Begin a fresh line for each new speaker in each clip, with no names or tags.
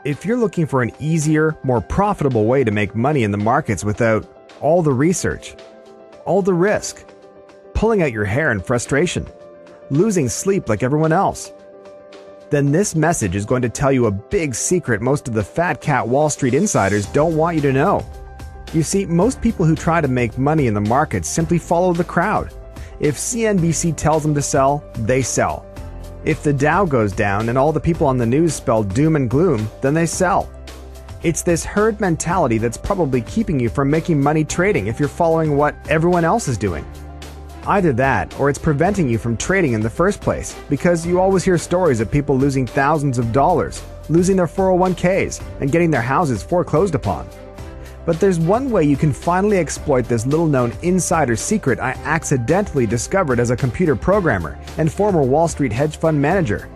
If you're looking for an easier, more profitable way to make money in the markets without all the research, all the risk, pulling out your hair in frustration, losing sleep like everyone else, then this message is going to tell you a big secret most of the fat cat Wall Street insiders don't want you to know. You see, most people who try to make money in the markets simply follow the crowd. If CNBC tells them to sell, they sell. If the Dow goes down and all the people on the news spell doom and gloom, then they sell. It's this herd mentality that's probably keeping you from making money trading if you're following what everyone else is doing. Either that, or it's preventing you from trading in the first place, because you always hear stories of people losing thousands of dollars, losing their 401ks, and getting their houses foreclosed upon. But there's one way you can finally exploit this little-known insider secret I accidentally discovered as a computer programmer and former Wall Street hedge fund manager.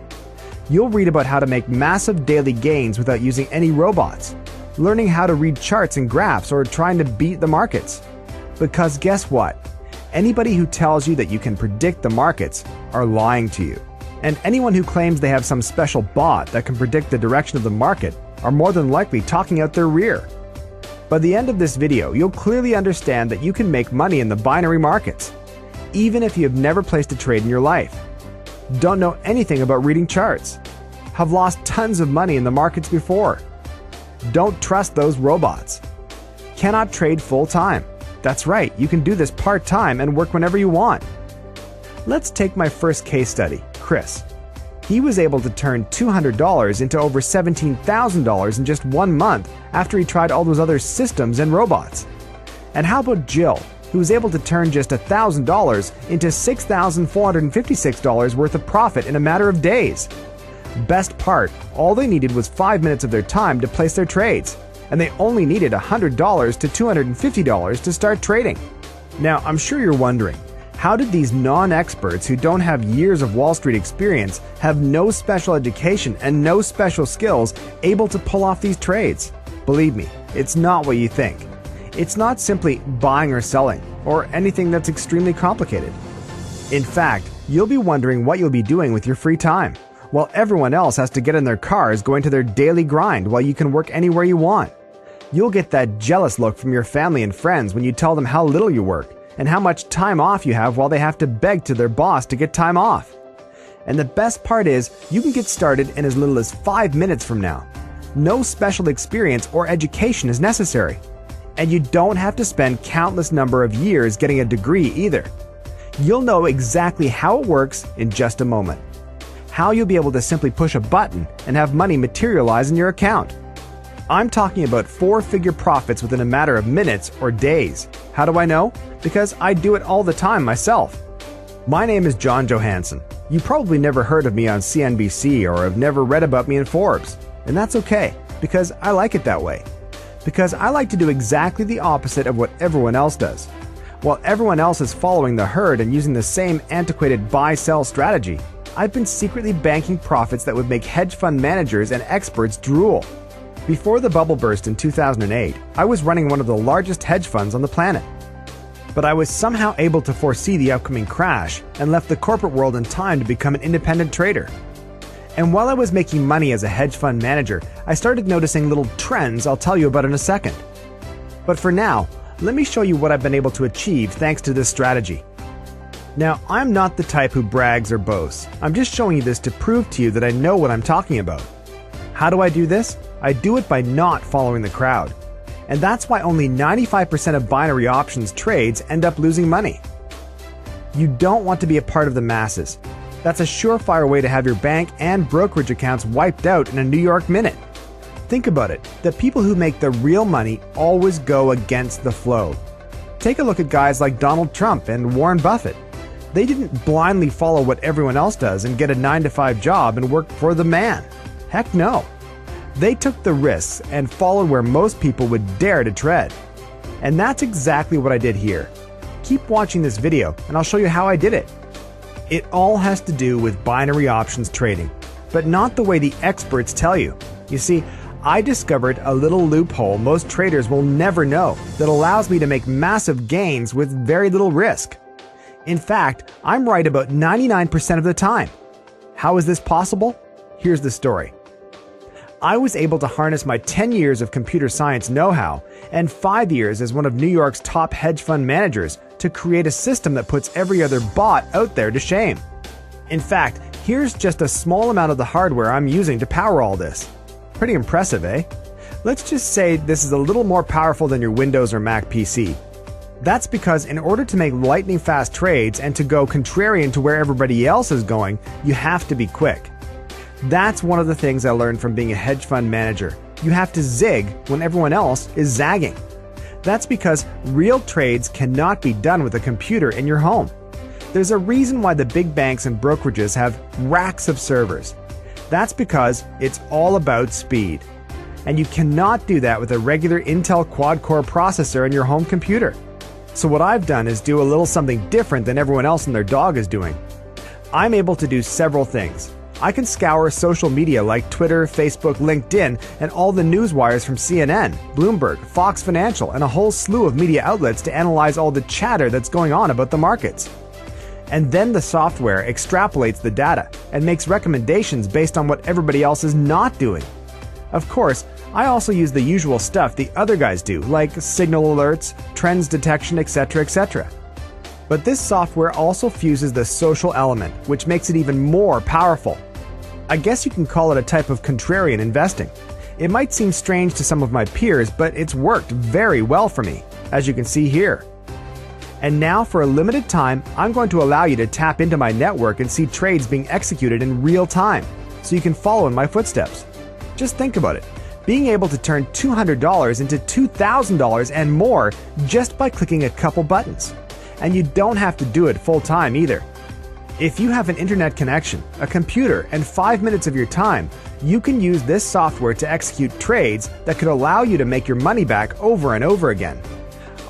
You'll read about how to make massive daily gains without using any robots, learning how to read charts and graphs, or trying to beat the markets. Because guess what? Anybody who tells you that you can predict the markets are lying to you. And anyone who claims they have some special bot that can predict the direction of the market are more than likely talking out their rear. By the end of this video, you'll clearly understand that you can make money in the binary markets, even if you have never placed a trade in your life, don't know anything about reading charts, have lost tons of money in the markets before, don't trust those robots, cannot trade full-time. That's right, you can do this part-time and work whenever you want. Let's take my first case study, Chris. He was able to turn $200 into over $17,000 in just 1 month after he tried all those other systems and robots. And how about Jill, who was able to turn just $1,000 into $6,456 worth of profit in a matter of days? Best part, all they needed was 5 minutes of their time to place their trades, and they only needed $100 to $250 to start trading. Now, I'm sure you're wondering, how did these non-experts who don't have years of Wall Street experience, have no special education and no special skills, able to pull off these trades? Believe me, it's not what you think. It's not simply buying or selling, or anything that's extremely complicated. In fact, you'll be wondering what you'll be doing with your free time, while everyone else has to get in their cars going to their daily grind while you can work anywhere you want. You'll get that jealous look from your family and friends when you tell them how little you work, and how much time off you have while they have to beg to their boss to get time off. And the best part is, you can get started in as little as 5 minutes from now. No special experience or education is necessary. And you don't have to spend countless number of years getting a degree either. You'll know exactly how it works in just a moment. How you'll be able to simply push a button and have money materialize in your account. I'm talking about 4-figure profits within a matter of minutes or days. How do I know? Because I do it all the time myself. My name is John Johansson. You probably never heard of me on CNBC or have never read about me in Forbes. And that's okay, because I like it that way. Because I like to do exactly the opposite of what everyone else does. While everyone else is following the herd and using the same antiquated buy-sell strategy, I've been secretly banking profits that would make hedge fund managers and experts drool. Before the bubble burst in 2008, I was running one of the largest hedge funds on the planet. But I was somehow able to foresee the upcoming crash and left the corporate world in time to become an independent trader. And while I was making money as a hedge fund manager, I started noticing little trends I'll tell you about in a second. But for now, let me show you what I've been able to achieve thanks to this strategy. Now, I'm not the type who brags or boasts. I'm just showing you this to prove to you that I know what I'm talking about. How do I do this? I do it by not following the crowd. And that's why only 95% of binary options trades end up losing money. You don't want to be a part of the masses. That's a surefire way to have your bank and brokerage accounts wiped out in a New York minute. Think about it. The people who make the real money always go against the flow. Take a look at guys like Donald Trump and Warren Buffett. They didn't blindly follow what everyone else does and get a 9-to-5 job and work for the man. Heck no. They took the risks and followed where most people would dare to tread. And that's exactly what I did here. Keep watching this video and I'll show you how I did it. It all has to do with binary options trading, but not the way the experts tell you. You see, I discovered a little loophole most traders will never know that allows me to make massive gains with very little risk. In fact, I'm right about 99% of the time. How is this possible? Here's the story. I was able to harness my 10 years of computer science know-how and 5 years as one of New York's top hedge fund managers to create a system that puts every other bot out there to shame. In fact, here's just a small amount of the hardware I'm using to power all this. Pretty impressive, eh? Let's just say this is a little more powerful than your Windows or Mac PC. That's because in order to make lightning-fast trades and to go contrarian to where everybody else is going, you have to be quick. That's one of the things I learned from being a hedge fund manager. You have to zig when everyone else is zagging. That's because real trades cannot be done with a computer in your home. There's a reason why the big banks and brokerages have racks of servers. That's because it's all about speed. And you cannot do that with a regular Intel quad-core processor in your home computer. So what I've done is do a little something different than everyone else and their dog is doing. I'm able to do several things. I can scour social media like Twitter, Facebook, LinkedIn, and all the news wires from CNN, Bloomberg, Fox Financial, and a whole slew of media outlets to analyze all the chatter that's going on about the markets. And then the software extrapolates the data and makes recommendations based on what everybody else is not doing. Of course, I also use the usual stuff the other guys do, like signal alerts, trends detection, etc., etc. But this software also fuses the social element, which makes it even more powerful. I guess you can call it a type of contrarian investing. It might seem strange to some of my peers, but it's worked very well for me, as you can see here. And now, for a limited time, I'm going to allow you to tap into my network and see trades being executed in real time, so you can follow in my footsteps. Just think about it. Being able to turn $200 into $2,000 and more just by clicking a couple buttons. And you don't have to do it full time either. If you have an internet connection, a computer, and 5 minutes of your time, you can use this software to execute trades that could allow you to make your money back over and over again.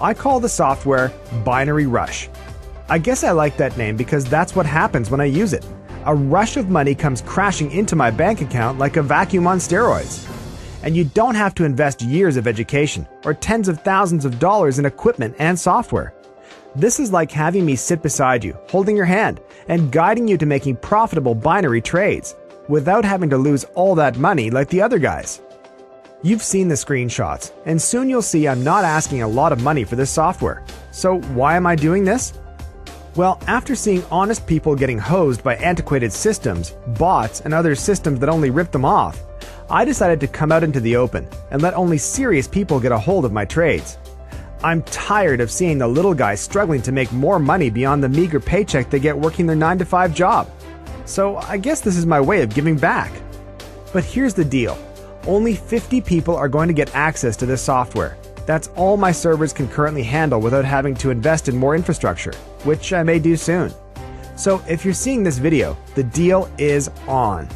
I call the software Binary Rush. I guess I like that name because that's what happens when I use it. A rush of money comes crashing into my bank account like a vacuum on steroids. And you don't have to invest years of education or tens of thousands of dollars in equipment and software. This is like having me sit beside you, holding your hand, and guiding you to making profitable binary trades, without having to lose all that money like the other guys. You've seen the screenshots, and soon you'll see I'm not asking a lot of money for this software. So why am I doing this? Well, after seeing honest people getting hosed by antiquated systems, bots, and other systems that only rip them off, I decided to come out into the open and let only serious people get a hold of my trades. I'm tired of seeing the little guys struggling to make more money beyond the meager paycheck they get working their 9-to-5 job. So I guess this is my way of giving back. But here's the deal. Only 50 people are going to get access to this software. That's all my servers can currently handle without having to invest in more infrastructure, which I may do soon. So if you're seeing this video, the deal is on.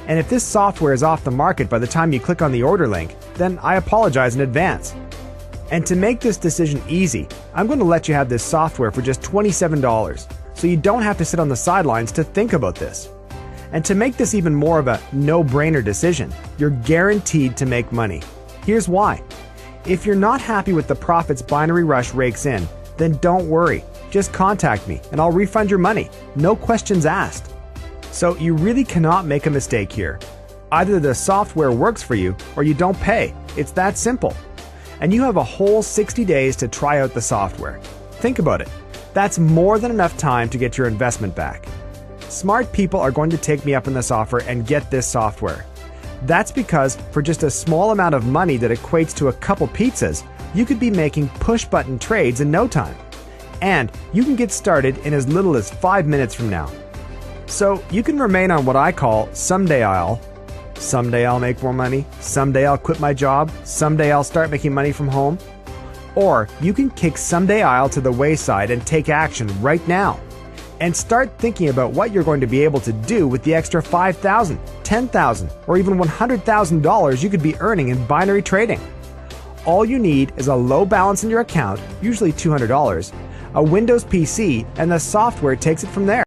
And if this software is off the market by the time you click on the order link, then I apologize in advance. And to make this decision easy, I'm going to let you have this software for just $27, so you don't have to sit on the sidelines to think about this. And to make this even more of a no-brainer decision, you're guaranteed to make money. Here's why. If you're not happy with the profits Binary Rush rakes in, then don't worry. Just contact me and I'll refund your money. No questions asked. So you really cannot make a mistake here. Either the software works for you or you don't pay. It's that simple. And you have a whole 60 days to try out the software. Think about it. That's more than enough time to get your investment back. Smart people are going to take me up on this offer and get this software. That's because for just a small amount of money that equates to a couple pizzas, you could be making push-button trades in no time. And you can get started in as little as 5 minutes from now. So you can remain on what I call someday I'll make more money, someday I'll quit my job, someday I'll start making money from home. Or you can kick someday I'll to the wayside and take action right now. And start thinking about what you're going to be able to do with the extra $5,000, $10,000, or even $100,000 you could be earning in binary trading. All you need is a low balance in your account, usually $200, a Windows PC, and the software takes it from there.